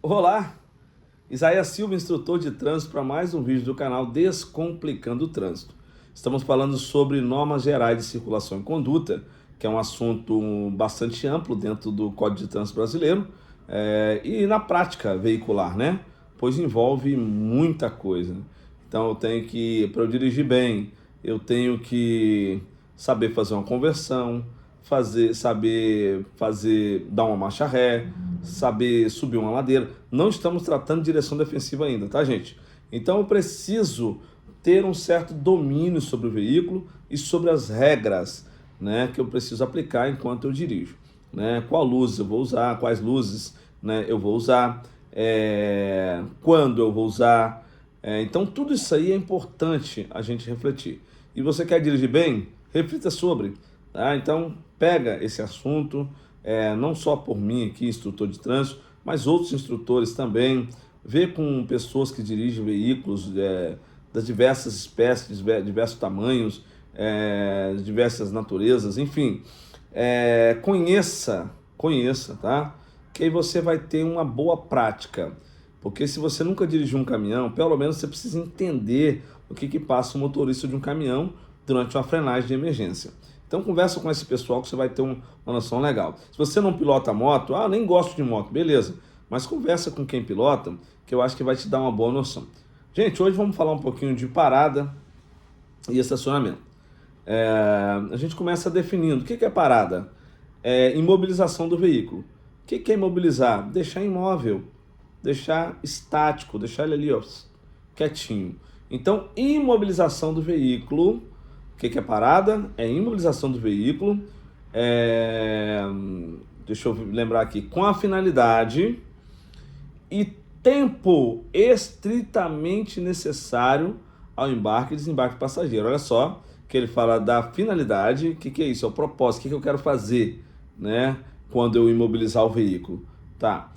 Olá, Isaías Silva, instrutor de trânsito, para mais um vídeo do canal Descomplicando o Trânsito. Estamos falando sobre normas gerais de circulação e conduta, que é um assunto bastante amplo dentro do Código de Trânsito Brasileiro e na prática veicular, né? Pois envolve muita coisa. Então eu tenho que, para eu dirigir bem, eu tenho que saber fazer uma conversão, saber fazer, dar uma marcha ré, saber subir uma ladeira. Não estamos tratando de direção defensiva ainda, tá, gente? Então eu preciso ter um certo domínio sobre o veículo e sobre as regras, né, que eu preciso aplicar enquanto eu dirijo, né? Qual luz eu vou usar, quais luzes, né, eu vou usar, quando eu vou usar. Então tudo isso aí é importante a gente refletir. E você quer dirigir bem? Reflita sobre. Tá? Então pega esse assunto, não só por mim aqui, instrutor de trânsito, mas outros instrutores também. Vê com pessoas que dirigem veículos das diversas espécies, diversos tamanhos, diversas naturezas, enfim. Conheça, tá? Que aí você vai ter uma boa prática. Porque se você nunca dirigiu um caminhão, pelo menos você precisa entender o que passa o motorista de um caminhão durante uma frenagem de emergência. Então conversa com esse pessoal que você vai ter uma noção legal. Se você não pilota moto, eu nem gosto de moto, beleza. Mas conversa com quem pilota, que eu acho que vai te dar uma boa noção. Gente, hoje vamos falar um pouquinho de parada e estacionamento. A gente começa definindo o que é parada. Imobilização do veículo. O que é imobilizar? Deixar imóvel, deixar estático, deixar ele ali, ó, quietinho. Então, imobilização do veículo. O que é parada? É imobilização do veículo. Deixa eu lembrar aqui. Com a finalidade e tempo estritamente necessário ao embarque e desembarque do passageiro. Olha só que ele fala da finalidade. O que é isso? É o propósito. O que eu quero fazer, né, quando eu imobilizar o veículo. Tá.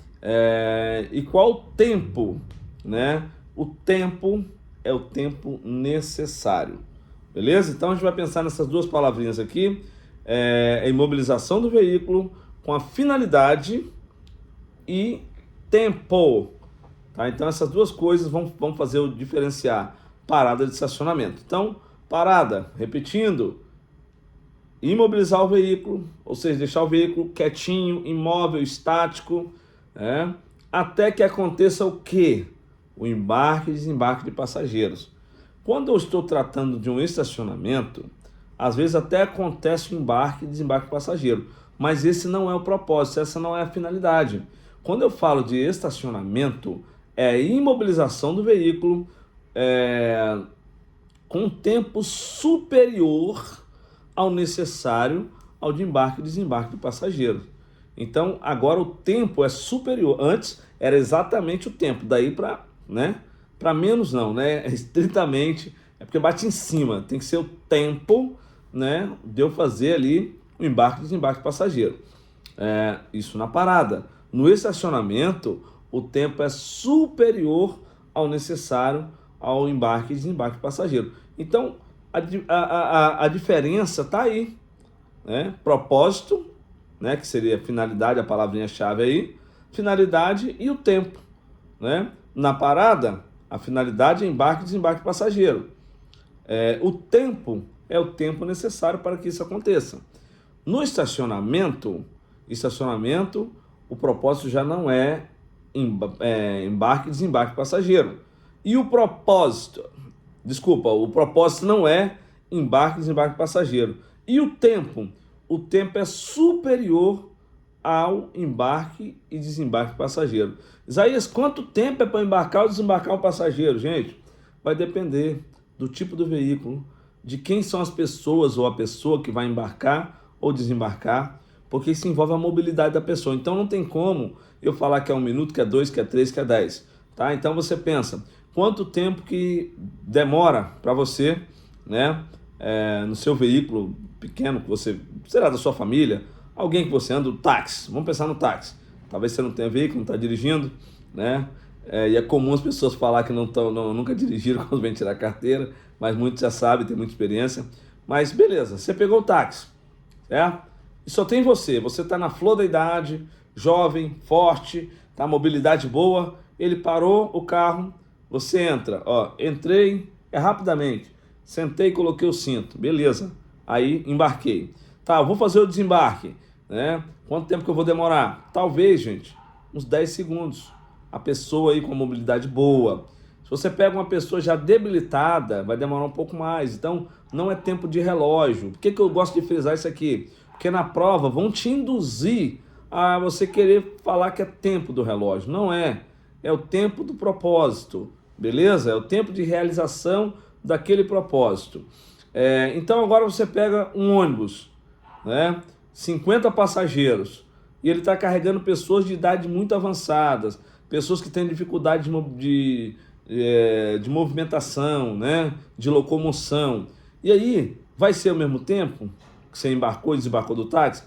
E qual o tempo, né? O tempo é o tempo necessário. Beleza? Então a gente vai pensar nessas duas palavrinhas aqui. A imobilização do veículo com a finalidade e tempo. Tá? Então essas duas coisas vão fazer o diferenciar parada de estacionamento. Então, parada, repetindo, imobilizar o veículo, ou seja, deixar o veículo quietinho, imóvel, estático, até que aconteça o quê? O embarque e desembarque de passageiros. Quando eu estou tratando de um estacionamento, às vezes até acontece o embarque e desembarque de passageiro, mas esse não é o propósito, essa não é a finalidade. Quando eu falo de estacionamento, é a imobilização do veículo com tempo superior ao necessário ao de embarque e desembarque do passageiro. Então, agora o tempo é superior. Antes era exatamente o tempo, daí para, né? Para menos não, né? Estritamente, porque bate em cima. Tem que ser o tempo, né, de eu fazer ali o embarque e desembarque do passageiro. Isso na parada. No estacionamento, o tempo é superior ao necessário ao embarque e desembarque do passageiro. Então, a diferença está aí, né? Propósito, né, que seria finalidade, a palavrinha-chave aí, finalidade e o tempo, né? Na parada, a finalidade é embarque e desembarque de passageiro. O tempo é o tempo necessário para que isso aconteça. No estacionamento, o propósito já não é embarque e desembarque de passageiro. E o propósito não é embarque e desembarque de passageiro. E o tempo? O tempo é superior ao embarque e desembarque de passageiro. Isaías, quanto tempo é para embarcar ou desembarcar um passageiro? Gente, vai depender do tipo do veículo, de quem são as pessoas ou a pessoa que vai embarcar ou desembarcar, porque isso envolve a mobilidade da pessoa. Então não tem como eu falar que é 1 minuto, que é 2, que é 3, que é 10. Tá? Então você pensa, quanto tempo que demora para você, né, no seu veículo pequeno, que você será da sua família, alguém que você anda, o táxi, vamos pensar no táxi. Talvez você não tenha veículo, não está dirigindo, né? E é comum as pessoas falar que nunca dirigiram quando vem tirar a carteira, mas muitos já sabem, tem muita experiência. Mas beleza, você pegou o táxi, certo? E só tem você está na flor da idade, jovem, forte, tá? Mobilidade boa, ele parou o carro, você entra, ó, entrei, rapidamente, sentei, coloquei o cinto, beleza, aí embarquei. Tá, vou fazer o desembarque, né? Quanto tempo que eu vou demorar? Talvez, gente, uns 10 segundos. A pessoa aí com a mobilidade boa. Se você pega uma pessoa já debilitada, vai demorar um pouco mais. Então, não é tempo de relógio. Por que eu gosto de frisar isso aqui? Porque na prova vão te induzir a você querer falar que é tempo do relógio. Não é. É o tempo do propósito, beleza? É o tempo de realização daquele propósito. Então, agora você pega um ônibus, né? 50 passageiros, e ele está carregando pessoas de idade muito avançadas, pessoas que têm dificuldade de movimentação, né? De locomoção. E aí, vai ser ao mesmo tempo que você embarcou e desembarcou do táxi?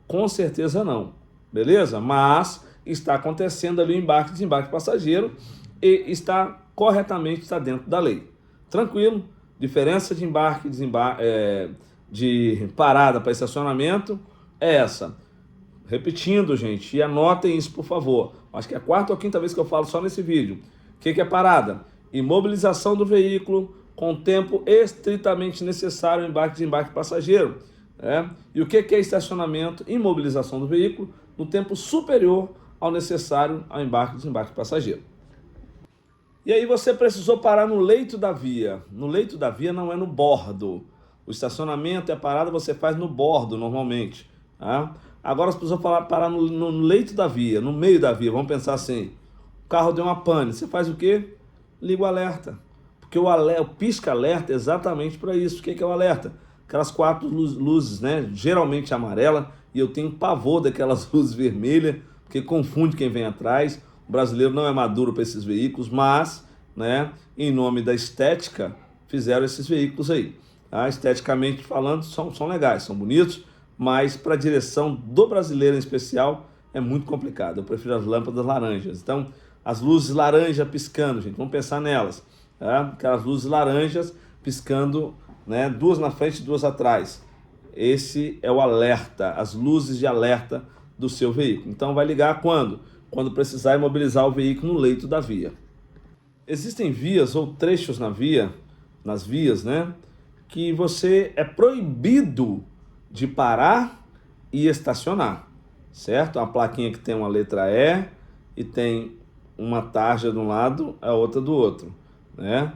Com certeza não, beleza? Mas está acontecendo ali o embarque e desembarque passageiro e está corretamente, está dentro da lei. Tranquilo? Diferença de embarque e de parada para estacionamento é essa. Repetindo, gente, e anotem isso, por favor. Acho que é a quarta ou quinta vez que eu falo só nesse vídeo. O que é parada? Imobilização do veículo com tempo estritamente necessário ao embarque e desembarque passageiro. E o que é estacionamento? Imobilização do veículo no tempo superior ao necessário ao embarque e desembarque passageiro. E aí você precisou parar no leito da via. No leito da via não é no bordo. O estacionamento e a parada você faz no bordo normalmente. Tá? Agora você precisou parar no leito da via, no meio da via. Vamos pensar assim, o carro deu uma pane. Você faz o quê? Liga o alerta. Porque o pisca-alerta é exatamente para isso. O que é o alerta? Aquelas 4 luzes, né? Geralmente amarela, e eu tenho pavor daquelas luzes vermelhas, porque confunde quem vem atrás. O brasileiro não é maduro para esses veículos, mas, né, em nome da estética, fizeram esses veículos aí. Tá? Esteticamente falando, são legais, são bonitos, mas para a direção do brasileiro em especial é muito complicado. Eu prefiro as lâmpadas laranjas. Então, as luzes laranja piscando, gente, vamos pensar nelas. Tá? Aquelas luzes laranjas piscando, né, 2 na frente e 2 atrás. Esse é o alerta, as luzes de alerta do seu veículo. Então, vai ligar quando? Quando precisar imobilizar o veículo no leito da via. Existem vias ou trechos nas vias, né, que você é proibido de parar e estacionar, certo? Uma plaquinha que tem uma letra E e tem uma tarja de um lado, a outra do outro, né?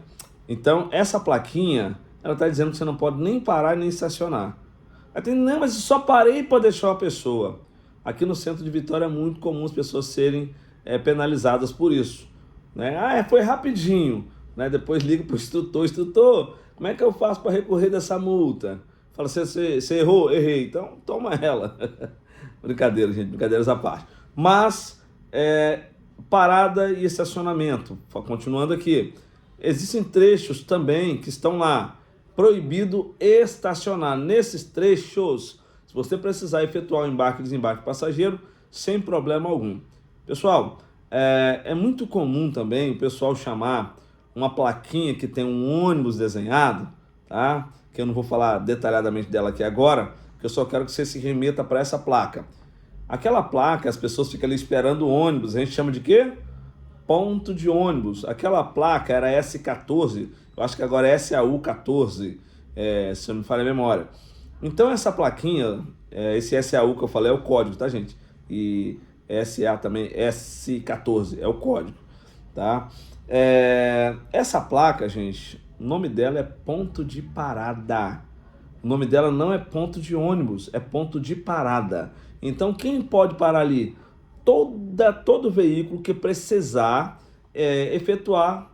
Então, essa plaquinha, ela está dizendo que você não pode nem parar nem estacionar. Aí tem, não, mas eu só parei para deixar uma pessoa. Aqui no centro de Vitória é muito comum as pessoas serem penalizadas por isso, né? Foi rapidinho, né? Depois liga para o instrutor, como é que eu faço para recorrer dessa multa? Fala, você errou? Errei, então toma ela. Brincadeira, gente, brincadeiras à parte. Mas, parada e estacionamento, continuando aqui, existem trechos também que estão lá, proibido estacionar. Nesses trechos, se você precisar efetuar o embarque e desembarque passageiro, sem problema algum. Pessoal, é muito comum também o pessoal chamar uma plaquinha que tem um ônibus desenhado, tá? Que eu não vou falar detalhadamente dela aqui agora, que eu só quero que você se remeta para essa placa. Aquela placa, as pessoas ficam ali esperando o ônibus, a gente chama de quê? Ponto de ônibus. Aquela placa era S14, eu acho que agora é SAU14, se eu não me falha a memória. Então essa plaquinha, esse SAU que eu falei é o código, tá, gente? E SA também, S14 é o código, tá? Essa placa, gente, o nome dela é ponto de parada. O nome dela não é ponto de ônibus, é ponto de parada. Então quem pode parar ali? Todo veículo que precisar efetuar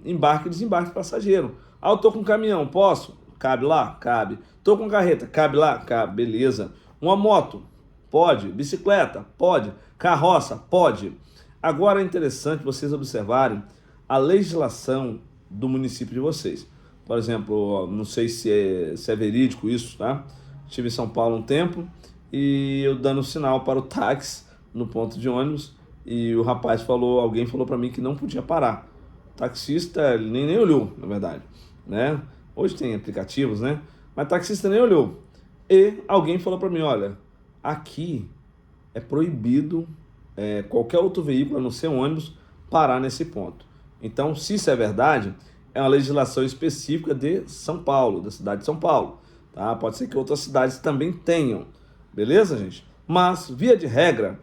embarque e desembarque passageiro. Eu tô com um caminhão, posso? Cabe lá? Cabe. Tô com carreta, cabe lá? Cabe, beleza. Uma moto? Pode. Bicicleta? Pode. Carroça? Pode. Agora é interessante vocês observarem a legislação do município de vocês. Por exemplo, não sei se é verídico isso, tá? Estive em São Paulo um tempo e eu dando sinal para o táxi no ponto de ônibus e o rapaz alguém falou para mim que não podia parar. O taxista ele nem olhou, na verdade, né? Hoje tem aplicativos, né? Mas o taxista nem olhou. E alguém falou para mim, olha, aqui é proibido qualquer outro veículo, a não ser um ônibus, parar nesse ponto. Então, se isso é verdade, é uma legislação específica de São Paulo, da cidade de São Paulo. Tá? Pode ser que outras cidades também tenham. Beleza, gente? Mas, via de regra,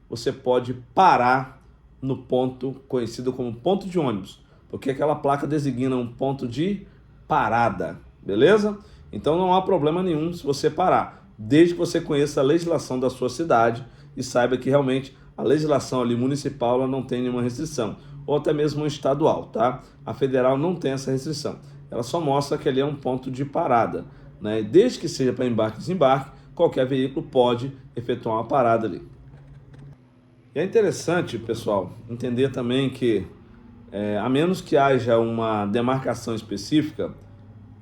você pode parar no ponto conhecido como ponto de ônibus, porque aquela placa designa um ponto de parada, beleza? Então não há problema nenhum se você parar, desde que você conheça a legislação da sua cidade e saiba que realmente a legislação ali municipal ela não tem nenhuma restrição, ou até mesmo estadual, tá? A federal não tem essa restrição, ela só mostra que ali é um ponto de parada, né? Desde que seja para embarque e desembarque, qualquer veículo pode efetuar uma parada ali. E é interessante, pessoal, entender também que, a menos que haja uma demarcação específica,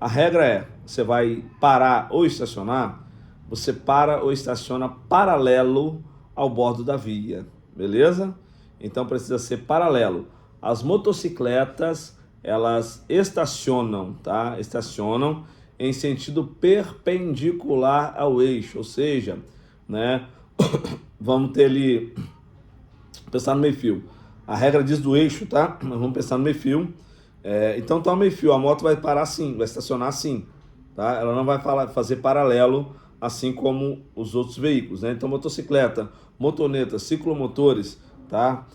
a regra é, você vai parar ou estacionar, você para ou estaciona paralelo ao bordo da via, beleza? Então precisa ser paralelo. As motocicletas, elas estacionam, tá? Estacionam em sentido perpendicular ao eixo, ou seja, né? Vamos ter ali, pensar no meio-fio. A regra diz do eixo, tá? Nós vamos pensar no meio-fio. Então tá o meio-fio, a moto vai parar assim, vai estacionar assim, tá? Ela não vai fazer paralelo, assim como os outros veículos, né? Então motocicleta, motoneta, ciclomotores, tá?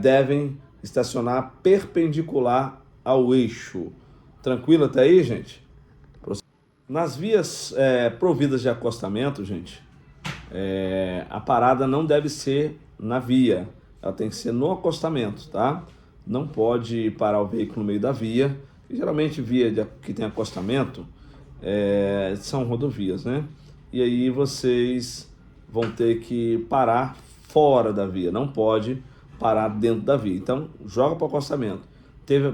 Devem estacionar perpendicular ao eixo. Tranquilo até aí, gente? Nas vias providas de acostamento, gente, a parada não deve ser na via, ela tem que ser no acostamento, tá? Não pode parar o veículo no meio da via, e geralmente via que tem acostamento são rodovias, né? E aí vocês vão ter que parar fora da via, não pode parar dentro da via. Então, joga para o acostamento.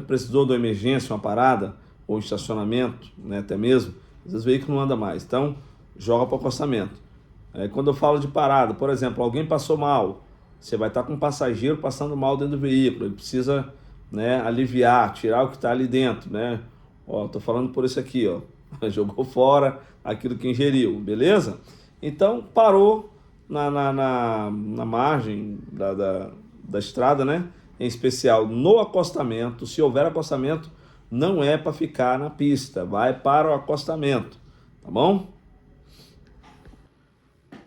Precisou de uma emergência, uma parada, ou estacionamento, né, até mesmo, às vezes o veículo não anda mais, então joga para o acostamento. Quando eu falo de parada, por exemplo, alguém passou mal, você vai estar com um passageiro passando mal dentro do veículo, ele precisa, né, aliviar, tirar o que está ali dentro, né? Ó, tô falando por isso aqui, ó, jogou fora aquilo que ingeriu, beleza? Então parou na margem da estrada, né? Em especial no acostamento. Se houver acostamento, não é para ficar na pista, vai para o acostamento, tá bom?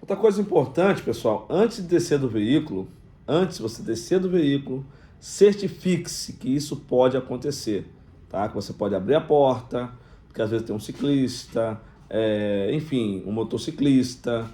Outra coisa importante, pessoal, antes de descer do veículo, antes de você descer do veículo, certifique-se que isso pode acontecer, tá? Que você pode abrir a porta, porque às vezes tem um ciclista, enfim, um motociclista,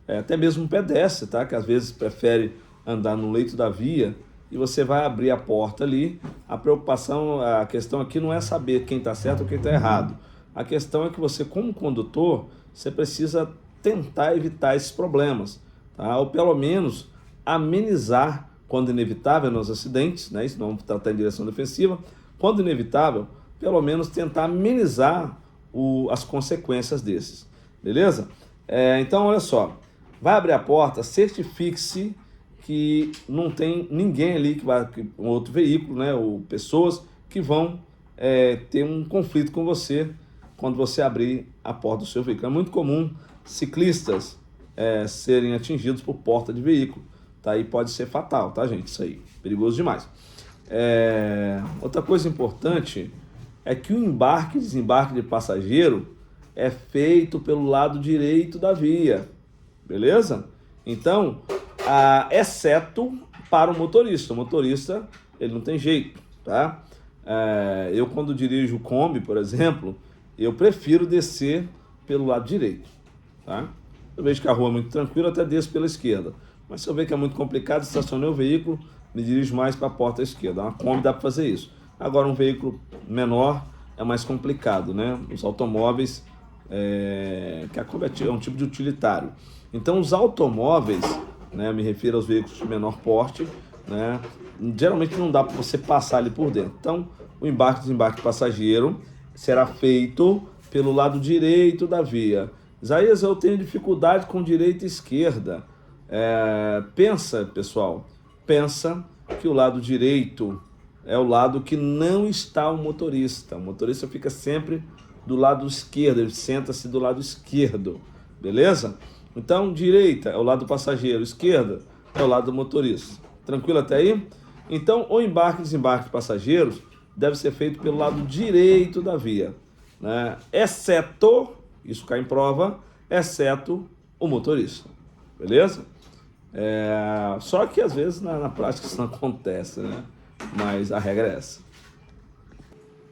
até mesmo um pedestre, tá? Que às vezes prefere andar no leito da via e você vai abrir a porta ali. A preocupação, a questão aqui não é saber quem está certo ou quem está errado. A questão é que você, como condutor, você precisa tentar evitar esses problemas, tá? Ou pelo menos amenizar, quando inevitável, nos acidentes, né? Isso não vamos tratar em direção defensiva. Quando inevitável, pelo menos tentar amenizar as consequências desses, beleza? Então, olha só, vai abrir a porta, certifique-se que não tem ninguém ali, um outro veículo, né, ou pessoas que vão ter um conflito com você quando você abrir a porta do seu veículo. É muito comum ciclistas serem atingidos por porta de veículo, tá? E pode ser fatal, tá, gente? Isso aí, perigoso demais. Outra coisa importante é que o embarque e desembarque de passageiro é feito pelo lado direito da via, beleza? Então, exceto para o motorista. O motorista, ele não tem jeito, tá? Eu, quando dirijo Kombi, por exemplo, eu prefiro descer pelo lado direito, tá? Eu vejo que a rua é muito tranquila, até desço pela esquerda. Mas se eu ver que é muito complicado, estacionei o veículo, me dirijo mais para a porta esquerda. Uma Kombi dá para fazer isso. Agora, um veículo menor é mais complicado, né? Os automóveis, que a Kombi é um tipo de utilitário. Então, os automóveis, né, me refiro aos veículos de menor porte, né, geralmente não dá para você passar ali por dentro. Então, o embarque e desembarque passageiro será feito pelo lado direito da via. Isaías, eu tenho dificuldade com direita e esquerda. Pensa, pessoal, pensa que o lado direito é o lado que não está o motorista. O motorista fica sempre do lado esquerdo, ele senta-se do lado esquerdo, beleza? Então, direita é o lado do passageiro, esquerda é o lado do motorista. Tranquilo até aí? Então, o embarque e desembarque de passageiros deve ser feito pelo lado direito da via, né? Exceto, isso cai em prova, exceto o motorista, beleza? Só que às vezes na prática isso não acontece, né? Mas a regra é essa.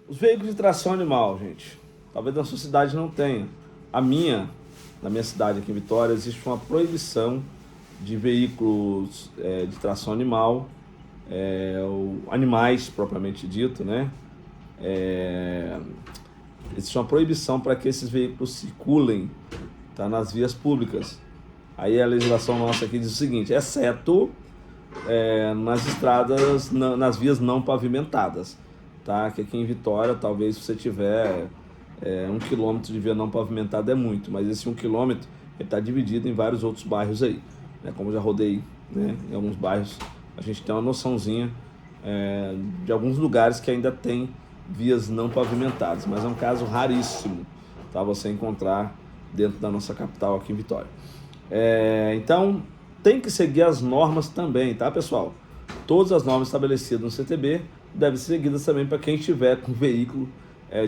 Os veículos de tração animal, gente, talvez na sua cidade não tenha. Na minha cidade aqui em Vitória, existe uma proibição de veículos de tração animal, animais propriamente dito, né? Existe uma proibição para que esses veículos circulem, tá, nas vias públicas. Aí a legislação nossa aqui diz o seguinte: exceto nas estradas, nas vias não pavimentadas, tá? Que aqui em Vitória, talvez se você tiver 1 quilômetro de via não pavimentada é muito, mas esse 1 quilômetro está dividido em vários outros bairros aí, né? Como eu já rodei, né, em alguns bairros, a gente tem uma noçãozinha de alguns lugares que ainda tem vias não pavimentadas, mas é um caso raríssimo, tá? Você encontrar dentro da nossa capital aqui em Vitória. Então, tem que seguir as normas também, tá, pessoal? Todas as normas estabelecidas no CTB devem ser seguidas também para quem estiver com veículo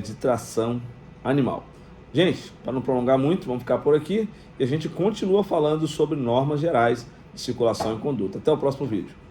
de tração animal. Gente, para não prolongar muito, vamos ficar por aqui e a gente continua falando sobre normas gerais de circulação e conduta. Até o próximo vídeo.